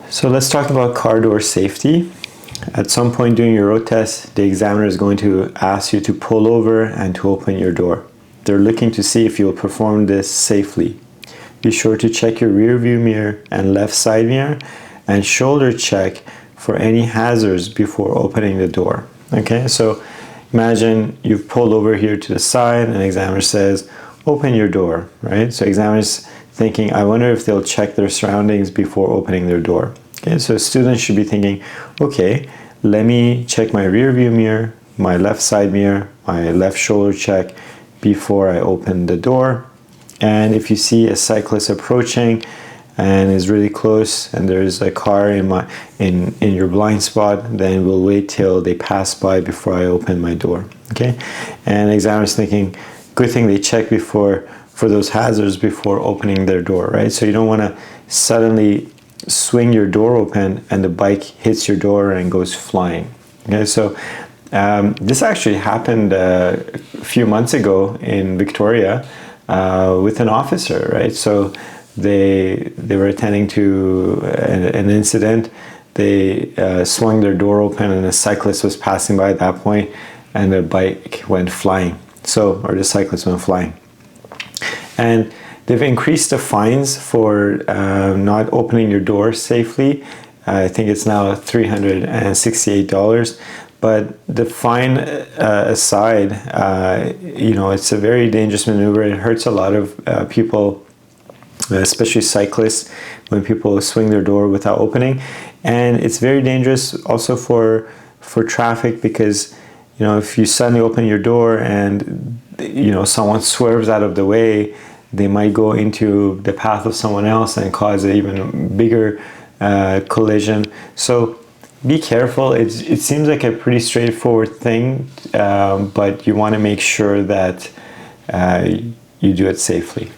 So let's talk about car door safety. At some point during your road test, the examiner is going to ask you to pull over and to open your door. They're looking to see if you'll perform this safely. Be sure to check your rear view mirror and left side mirror and shoulder check for any hazards before opening the door. Okay, so imagine you've pulled over here to the side and the examiner says, open your door, right? So examiner's thinking, I wonder if they'll check their surroundings before opening their door. Okay, so students should be thinking, okay, let me check my rear view mirror, my left side mirror, my left shoulder check before I open the door. And if you see a cyclist approaching and is really close and there's a car in your blind spot, then we'll wait till they pass by before I open my door. Okay, and the examiner's thinking, good thing they check for those hazards before opening their door, right? So you don't want to suddenly swing your door open and the bike hits your door and goes flying. Okay, so this actually happened a few months ago in Victoria with an officer, right? So they were attending to an incident. They swung their door open and a cyclist was passing by at that point and the bike went flying. Or the cyclist went flying. And they've increased the fines for not opening your door safely. I think it's now $368. But the fine aside, it's a very dangerous maneuver. It hurts a lot of people, especially cyclists, when people swing their door without opening. And it's very dangerous also for traffic because, if you suddenly open your door and, someone swerves out of the way, they might go into the path of someone else and cause an even bigger collision. So be careful. It seems like a pretty straightforward thing, but you want to make sure that you do it safely.